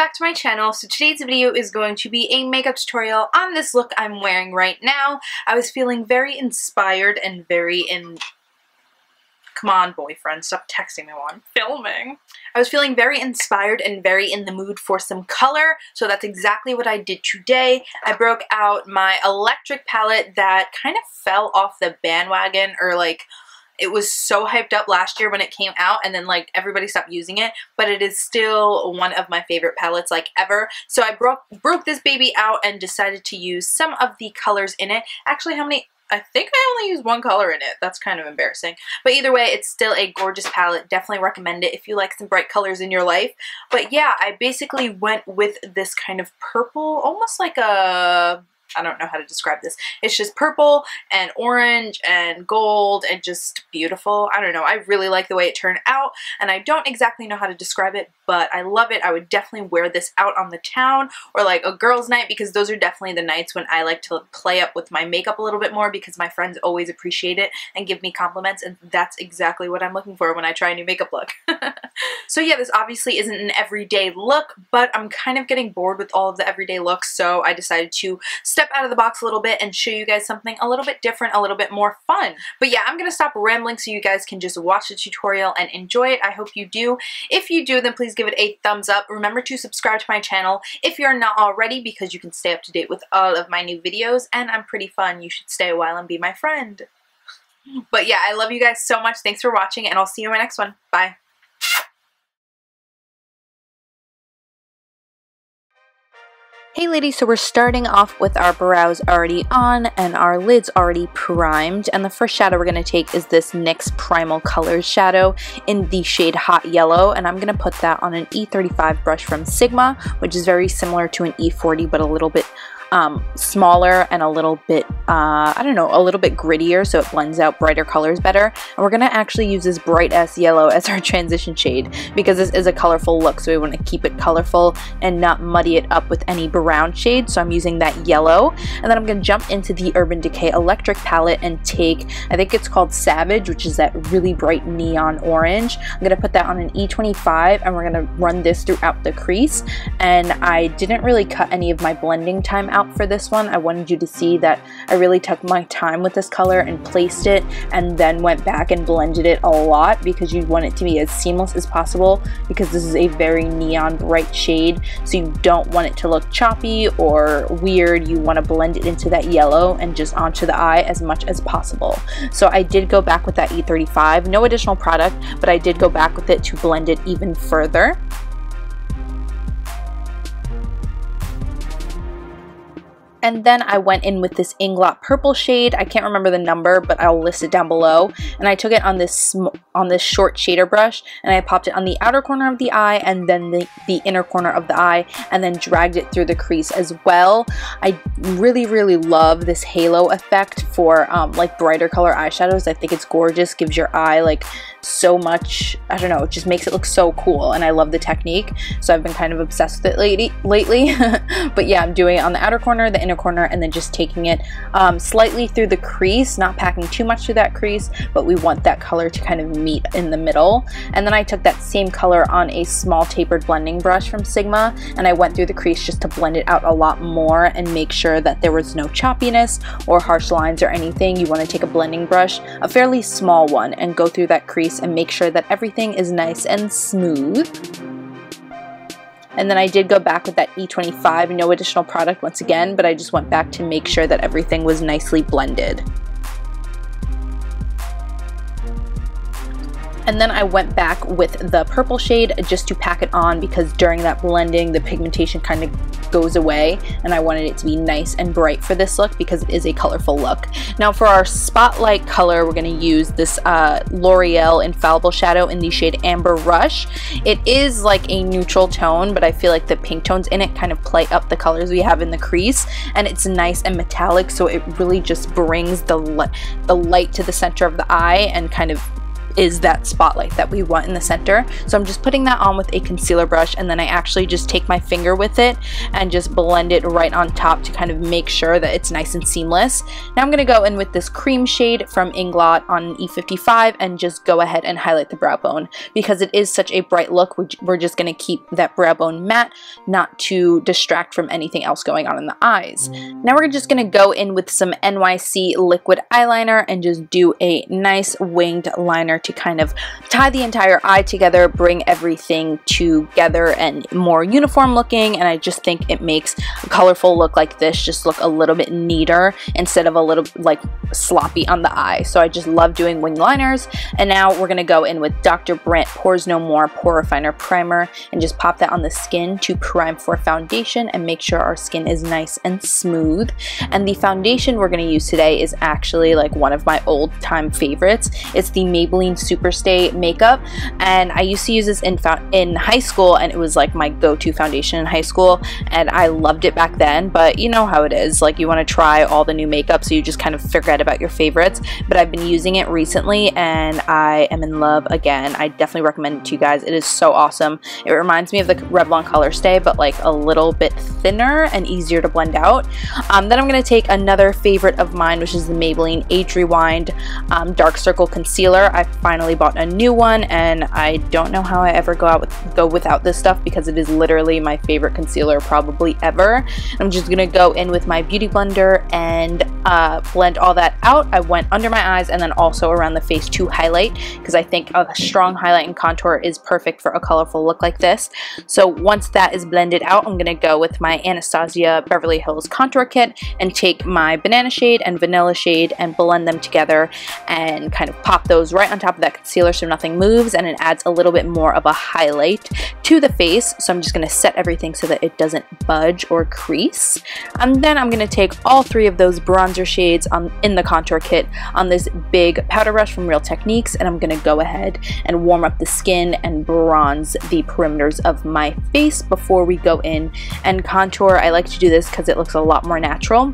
back to my channel. So today's video is going to be a makeup tutorial on this look I'm wearing right now. I was feeling very inspired and come on, boyfriend, stop texting me while I'm filming. I was feeling very inspired and very in the mood for some color, so that's exactly what I did today. I broke out my electric palette that kind of fell off the bandwagon, or like, it was so hyped up last year when it came out and then like everybody stopped using it, but it is still one of my favorite palettes like ever. So I broke this baby out and decided to use some of the colors in it. Actually, I think I only used one color in it. That's kind of embarrassing. But either way, it's still a gorgeous palette. Definitely recommend it if you like some bright colors in your life. But yeah, I basically went with this kind of purple, almost like a... I don't know how to describe this. It's just purple and orange and gold and just beautiful. I don't know. I really like the way it turned out, and I don't exactly know how to describe it, but I love it. I would definitely wear this out on the town or like a girls' night, because those are definitely the nights when I like to play up with my makeup a little bit more, because my friends always appreciate it and give me compliments, and that's exactly what I'm looking for when I try a new makeup look. So yeah, this obviously isn't an everyday look, but I'm kind of getting bored with all of the everyday looks, so I decided to step out of the box a little bit and show you guys something a little bit different, a little bit more fun. But yeah, I'm gonna stop rambling so you guys can just watch the tutorial and enjoy it. I hope you do. If you do, then please give it a thumbs up. Remember to subscribe to my channel if you're not already, because you can stay up to date with all of my new videos, and I'm pretty fun. You should stay a while and be my friend. But yeah, I love you guys so much. Thanks for watching, and I'll see you in my next one. Bye. Hey ladies, so we're starting off with our brows already on and our lids already primed, and the first shadow we're going to take is this NYX Primal Colors shadow in the shade Hot Yellow, and I'm going to put that on an E35 brush from Sigma, which is very similar to an E40 but a little bit smaller and a little bit, I don't know, a little bit grittier, so it blends out brighter colors better. And we're going to actually use this bright ass yellow as our transition shade, because this is a colorful look, so we want to keep it colorful and not muddy it up with any brown shade, so I'm using that yellow. And then I'm going to jump into the Urban Decay Electric palette and take, I think it's called Savage, which is that really bright neon orange. I'm going to put that on an E25, and we're going to run this throughout the crease. And I didn't really cut any of my blending time out for this one. I wanted you to see that I really took my time with this color and placed it, and then went back and blended it a lot, because you want it to be as seamless as possible, because this is a very neon bright shade, so you don't want it to look choppy or weird. You want to blend it into that yellow and just onto the eye as much as possible. So I did go back with that E35, no additional product, but I did go back with it to blend it even further. And then I went in with this Inglot purple shade. I can't remember the number, but I'll list it down below. And I took it on this short shader brush, and I popped it on the outer corner of the eye and then the inner corner of the eye, and then dragged it through the crease as well. I really, really love this halo effect for like brighter color eyeshadows. I think it's gorgeous. Gives your eye like so much, I don't know, it just makes it look so cool, and I love the technique, so I've been kind of obsessed with it lately. But yeah, I'm doing it on the outer corner, the inner corner, and then just taking it slightly through the crease, not packing too much through that crease, but we want that color to kind of meet in the middle. And then I took that same color on a small tapered blending brush from Sigma, and I went through the crease just to blend it out a lot more and make sure that there was no choppiness or harsh lines or anything. You want to take a blending brush, a fairly small one, and go through that crease and make sure that everything is nice and smooth. And then I did go back with that E25, no additional product once again, but I just went back to make sure that everything was nicely blended. And then I went back with the purple shade just to pack it on, because during that blending the pigmentation kind of goes away, and I wanted it to be nice and bright for this look because it is a colorful look. Now for our spotlight color, we're going to use this L'Oreal Infallible shadow in the shade Amber Rush. It is like a neutral tone, but I feel like the pink tones in it kind of play up the colors we have in the crease, and it's nice and metallic, so it really just brings the light to the center of the eye and kind of is that spotlight that we want in the center. So I'm just putting that on with a concealer brush, and then I actually just take my finger with it and just blend it right on top to kind of make sure that it's nice and seamless. Now I'm going to go in with this cream shade from Inglot on E55 and just go ahead and highlight the brow bone. Because it is such a bright look, we're just going to keep that brow bone matte, not to distract from anything else going on in the eyes. Now we're just going to go in with some NYC liquid eyeliner and just do a nice winged liner to kind of tie the entire eye together, bring everything together and more uniform looking, and I just think it makes a colorful look like this just look a little bit neater instead of a little like sloppy on the eye. So I just love doing winged liners. And now we're going to go in with Dr. Brandt Pores No More Pore Refiner Primer and just pop that on the skin to prime for foundation and make sure our skin is nice and smooth. And the foundation we're going to use today is actually like one of my old time favorites. It's the Maybelline Superstay Makeup, and I used to use this in high school, and it was like my go-to foundation in high school, and I loved it back then. But you know how it is, like you want to try all the new makeup, so you just kind of forget about your favorites. But I've been using it recently and I am in love again. I definitely recommend it to you guys. It is so awesome. It reminds me of the Revlon Color Stay, but like a little bit thinner and easier to blend out. Then I'm going to take another favorite of mine, which is the Maybelline Age Rewind Dark Circle Concealer. I finally bought a new one, and I don't know how I ever go without this stuff because it is literally my favorite concealer probably ever. I'm just going to go in with my beauty blender and blend all that out. I went under my eyes and then also around the face to highlight, because I think a strong highlight and contour is perfect for a colorful look like this. So once that is blended out, I'm going to go with my Anastasia Beverly Hills Contour Kit and take my banana shade and vanilla shade and blend them together and kind of pop those right on top of that concealer so nothing moves, and it adds a little bit more of a highlight to the face. So I'm just going to set everything so that it doesn't budge or crease. And then I'm going to take all three of those bronzer shades in the contour kit on this big powder brush from Real Techniques, and I'm going to go ahead and warm up the skin and bronze the perimeters of my face before we go in and contour. I like to do this because it looks a lot more natural.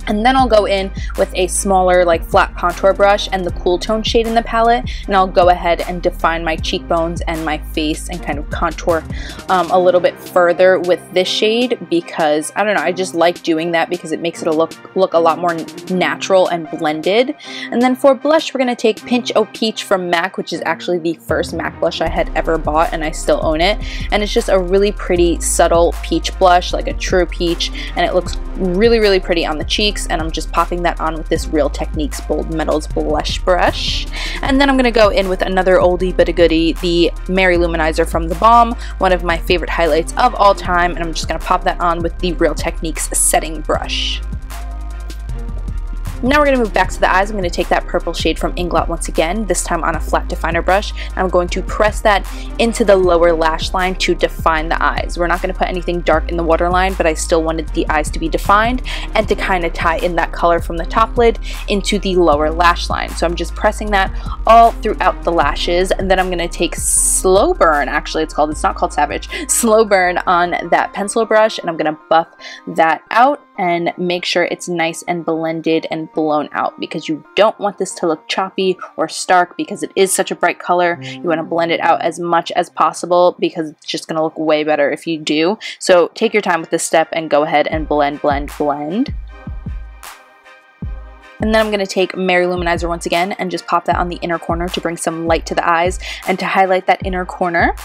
And then I'll go in with a smaller like flat contour brush and the cool tone shade in the palette, and I'll go ahead and define my cheekbones and my face and kind of contour a little bit further with this shade, because I don't know, I just like doing that because it makes it look a lot more natural and blended. And then for blush, we're going to take Pinch O Peach from MAC, which is actually the first MAC blush I had ever bought, and I still own it. And it's just a really pretty subtle peach blush, like a true peach, and it looks really, really pretty on the cheek. And I'm just popping that on with this Real Techniques Bold Metals blush brush. And then I'm going to go in with another oldie but a goodie, the Mary Luminizer from The Balm, one of my favorite highlights of all time, and I'm just going to pop that on with the Real Techniques setting brush. Now we're going to move back to the eyes. I'm going to take that purple shade from Inglot once again, this time on a flat definer brush. And I'm going to press that into the lower lash line to define the eyes. We're not going to put anything dark in the waterline, but I still wanted the eyes to be defined and to kind of tie in that color from the top lid into the lower lash line. So I'm just pressing that all throughout the lashes, and then I'm going to take Slowburn, actually it's not called Savage, Slowburn on that pencil brush, and I'm going to buff that out and make sure it's nice and blended and blown out, because you don't want this to look choppy or stark because it is such a bright color. You want to blend it out as much as possible because it's just going to look way better if you do. So take your time with this step and go ahead and blend, blend, blend. And then I'm going to take Mary Luminizer once again and just pop that on the inner corner to bring some light to the eyes and to highlight that inner corner.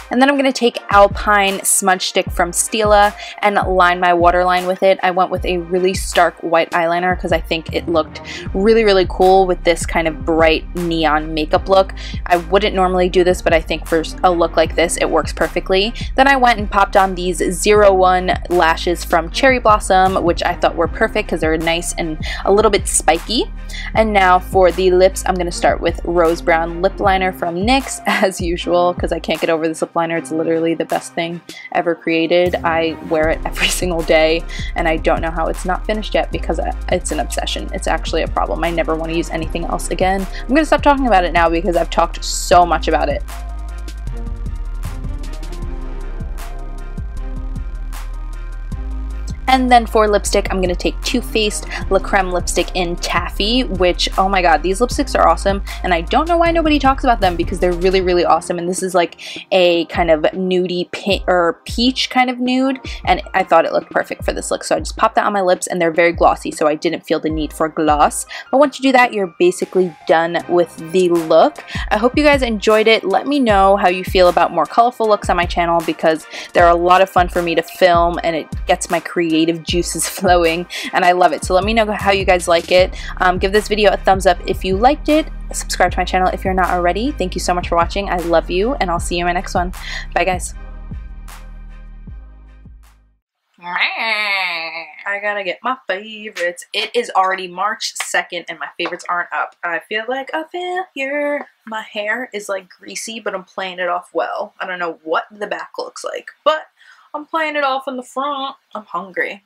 And then I'm going to take Alpine Smudge Stick from Stila and line my waterline with it. I went with a really stark white eyeliner because I think it looked really, really cool with this kind of bright neon makeup look. I wouldn't normally do this, but I think for a look like this, it works perfectly. Then I went and popped on these 01 lashes from Cherry Blossom, which I thought were perfect because they're nice and a little bit spiky. And now for the lips, I'm going to start with Rose Brown Lip Liner from NYX, as usual, because I can't get over this lip liner. It's literally the best thing ever created. I wear it every single day, and I don't know how it's not finished yet because it's an obsession. It's actually a problem. I never want to use anything else again. I'm going to stop talking about it now because I've talked so much about it. And then for lipstick, I'm going to take Too Faced La Creme lipstick in Taffy, which, oh my god, these lipsticks are awesome, and I don't know why nobody talks about them because they're really, really awesome, and this is like a kind of nudie pink or peach kind of nude, and I thought it looked perfect for this look, so I just popped that on my lips, and they're very glossy, so I didn't feel the need for gloss. But once you do that, you're basically done with the look. I hope you guys enjoyed it. Let me know how you feel about more colorful looks on my channel because they're a lot of fun for me to film, and it gets my creative juices flowing, and I love it. So let me know how you guys like it. Give this video a thumbs up if you liked it. Subscribe to my channel if you're not already. Thank you so much for watching. I love you, and I'll see you in my next one. Bye, guys. I gotta get my favorites. It is already March 2nd and my favorites aren't up. I feel like a failure. My hair is like greasy, but I'm playing it off well. I don't know what the back looks like, but I'm playing it off in the front. I'm hungry.